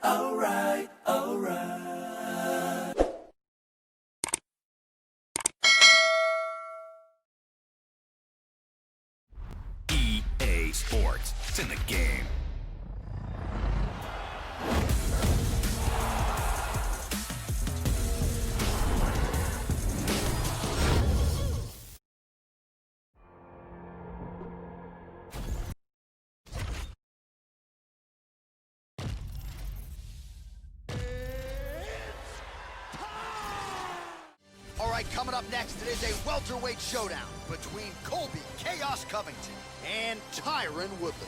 alright, alright, alright. EA Sports. It's in the game. All right, coming up next, it is a welterweight showdown between Colby "Chaos" Covington and Tyron Woodley.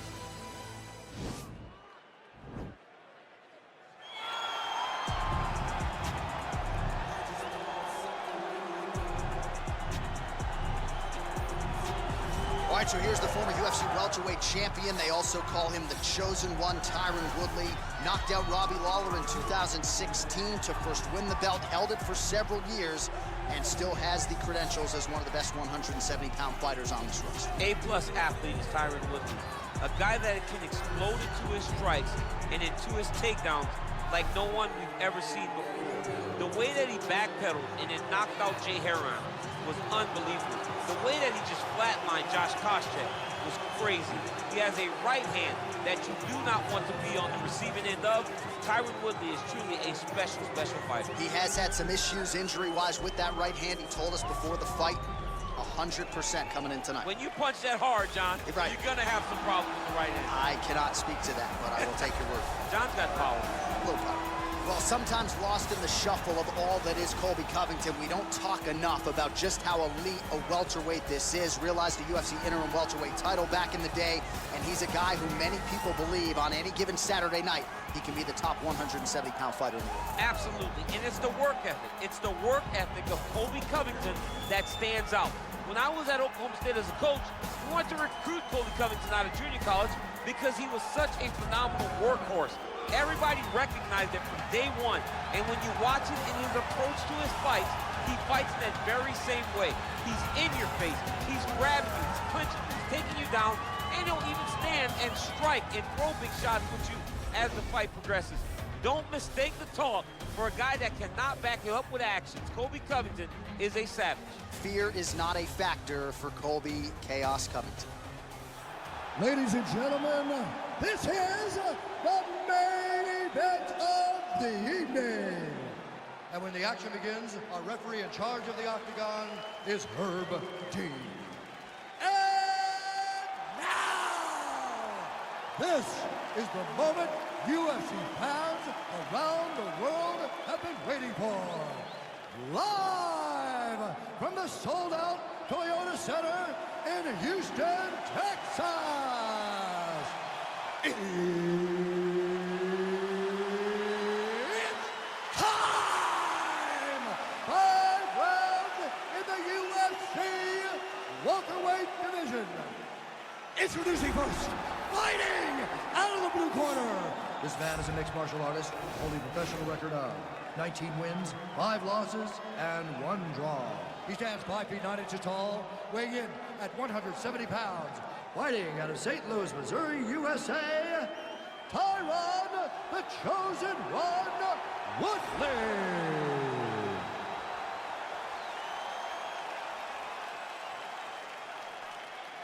All right, so here's the former UFC welterweight champion. They also call him the Chosen One, Tyron Woodley. Knocked out Robbie Lawler in 2016 to first win the belt, held it for several years, and still has the credentials as one of the best 170-pound fighters on this roster. A-plus athlete is Tyron Woodley. A guy that can explode into his strikes and into his takedowns like no one we've ever seen before. The way that he backpedaled and then knocked out Jay Heron was unbelievable. The way that he just flatlined Josh Koscheck was crazy. He has a right hand that you do not want to be on the receiving end of. Tyron Woodley is truly a special, special fighter. He has had some issues injury-wise with that right hand. He told us before the fight, 100% coming in tonight. When you punch that hard, John, right, you're going to have some problems with the right hand. I cannot speak to that, but I will take your word. John's got power. A little power. Well, sometimes lost in the shuffle of all that is Colby Covington, we don't talk enough about just how elite a welterweight this is. Realized the UFC interim welterweight title back in the day, and he's a guy who many people believe on any given Saturday night, he can be the top 170-pound fighter in the world. Absolutely, and it's the work ethic. It's the work ethic of Colby Covington that stands out. When I was at Oklahoma State as a coach, we wanted to recruit Colby Covington out of junior college because he was such a phenomenal workhorse. Everybody recognized it from day one, and when you watch it in his approach to his fights, he fights in that very same way. He's in your face, he's grabbing you, he's punching you, he's taking you down, and he'll even stand and strike and throw big shots with you as the fight progresses. Don't mistake the talk for a guy that cannot back you up with actions. Colby Covington is a savage. Fear is not a factor for Colby "Chaos" Covington. Ladies and gentlemen, this is the main event of the evening. And when the action begins, our referee in charge of the octagon is Herb Dean. And now, this is the moment UFC fans around the world have been waiting for. Live from the sold-out Toyota Center in Houston, Texas. It's time! 5 rounds in the UFC welterweight division. Introducing first, fighting out of the blue corner. This man is a mixed martial artist, holding a professional record of 19 wins, 5 losses, and 1 draw. He stands 5 feet 9 inches tall, weighing in at 170 pounds. Fighting out of St. Louis, Missouri, USA, Tyron, the Chosen One, Woodley.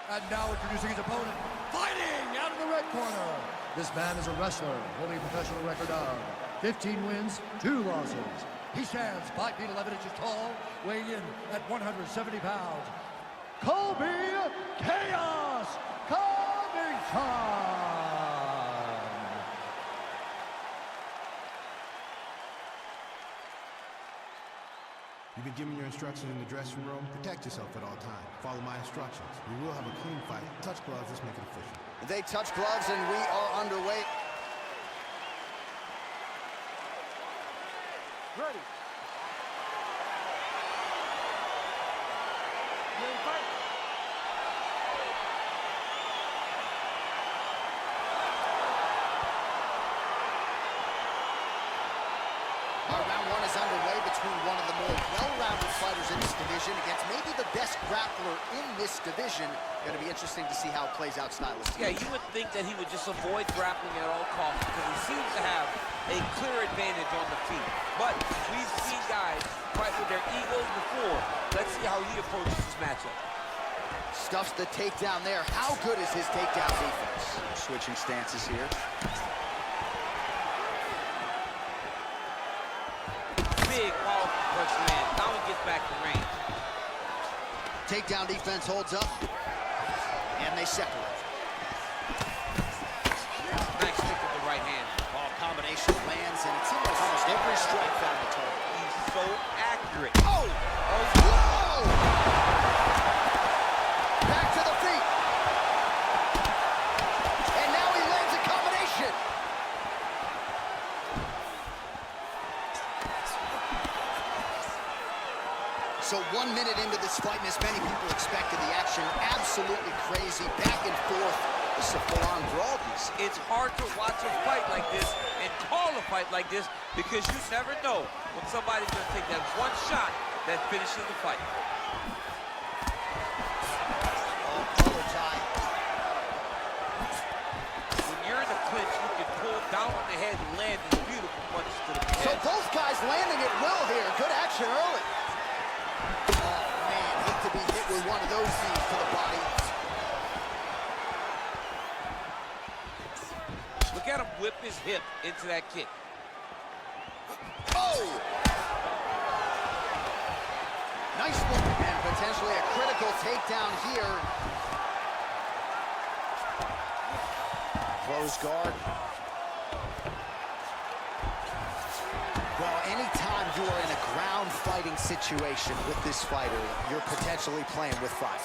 And now introducing his opponent, fighting out of the red corner. This man is a wrestler, holding a professional record of 15 wins, 2 losses. He stands 5 feet 11 inches tall, weighing in at 170 pounds. Colby "Chaos" Covington. You've been given your instructions in the dressing room. Protect yourself at all times. Follow my instructions. We will have a clean fight. Touch gloves. Let's make it official. They touch gloves, and we are underway. Ready. Round 1 is underway between one of the more well-rounded fighters in this division against maybe the best grappler in this division. Going to be interesting to see how it plays out stylistically. Yeah, you would think that he would just avoid grappling at all costs because he seems to have a clear advantage on the feet. But we've seen guys fight with their egos before. Let's see how he approaches this matchup. Stuffs the takedown there. How good is his takedown defense? Switching stances here. Big, powerful punch land. Now he gets back to range. Takedown defense holds up, and they separate. Nice kick with the right hand. Ball combination lands, and it seems like almost every strike found the target. He's so accurate. Oh! Whoa! Back to the feet. And now he lands a combination. So 1 minute into this fight, and as many people expected, the action absolutely crazy, back and forth. This is a full-on brawl. It's hard to watch a fight like this and call a fight like this because you never know when somebody's going to take that one shot that finishes the fight. Oh, collar tie. When you're in a clinch, you can pull down on the head and land these beautiful punches to the head. So both guys landing at will here. Good action early. Oh, man, hate to be hit with one of those knees to the body. Look at him whip his hip into that kick. Oh! Nice look, and potentially a critical takedown here. Close guard. Well, anytime you are in a ground fighting situation with this fighter, you're potentially playing with fire.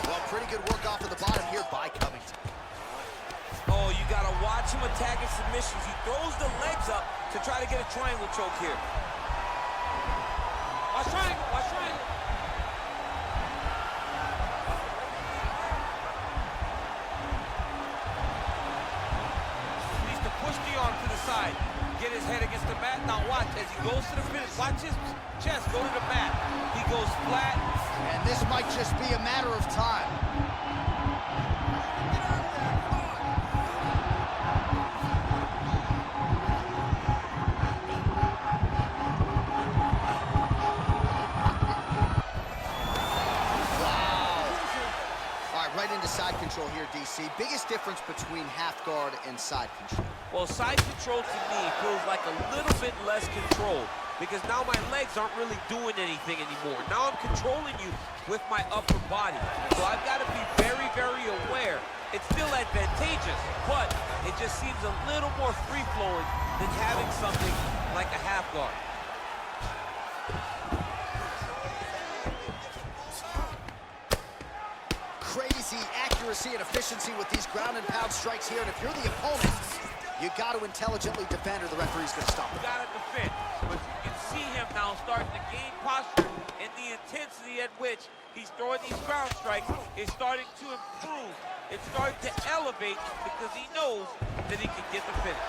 Well, pretty good work off of the bottom here by Covington. Oh, you got to watch him attacking submissions. He throws the legs up to try to get a triangle choke here. Watch triangle, watch triangle. He needs to push the arm to the side. Get his head against the mat. Now watch, as he goes to the finish, watch his chest go to the mat. He goes flat. And this might just be a matter of time. Right into side control here, DC. Biggest difference between half guard and side control? Well, side control to me feels like a little bit less control because now my legs aren't really doing anything anymore. Now I'm controlling you with my upper body. So I've got to be very, very aware. It's still advantageous, but it just seems a little more free-flowing than having something like a half guard. Crazy accuracy and efficiency with these ground and pound strikes here, and if you're the opponent, you got to intelligently defend or the referee's going to stop it. You got to defend, but you can see him now starting to gain posture, and the intensity at which he's throwing these ground strikes is starting to improve. It's starting to elevate because he knows that he can get the finish.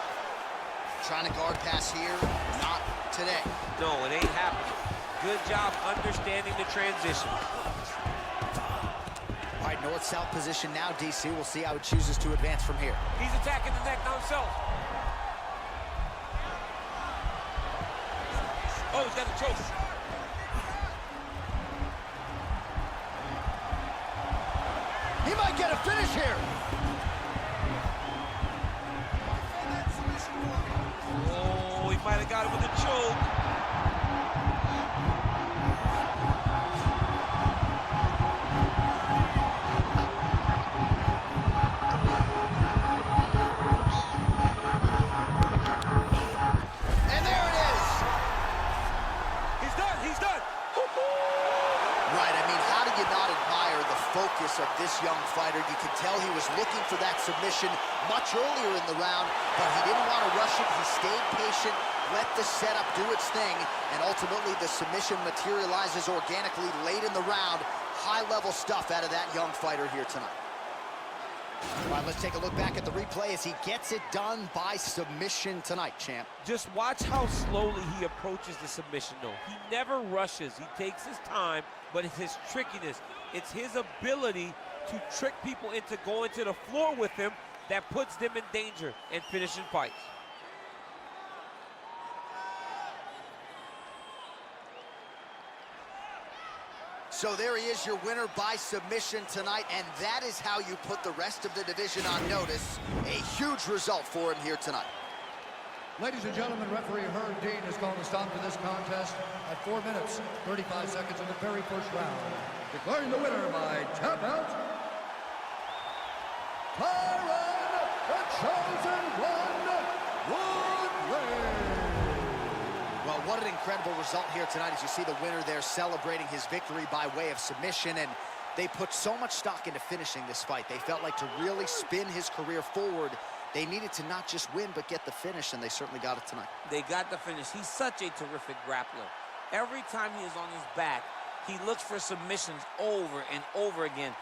Trying to guard pass here, not today. No, it ain't happening. Good job understanding the transition. All right, north-south position now, DC. We'll see how he chooses to advance from here. He's attacking the neck now himself. Oh, he's got a choke. He might get a finish here. Oh, he might have got it with a choke. Of this young fighter. You could tell he was looking for that submission much earlier in the round, but he didn't want to rush it. He stayed patient, let the setup do its thing, and ultimately the submission materializes organically late in the round. High-level stuff out of that young fighter here tonight. All right, let's take a look back at the replay as he gets it done by submission tonight, champ. Just watch how slowly he approaches the submission, though. He never rushes. He takes his time, but it's his trickiness. It's his ability to trick people into going to the floor with him that puts them in danger and finishing fights. So there he is, your winner by submission tonight, and that is how you put the rest of the division on notice. A huge result for him here tonight. Ladies and gentlemen, referee Herb Dean has called a stop to this contest at 4 minutes, 35 seconds of the very first round. Declaring the winner by tap out, Tyron, the chosen one, Woodley. Well, what an incredible result here tonight as you see the winner there celebrating his victory by way of submission, and they put so much stock into finishing this fight. They felt like to really spin his career forward, they needed to not just win, but get the finish, and they certainly got it tonight. They got the finish. He's such a terrific grappler. Every time he is on his back, he looks for submissions over and over again.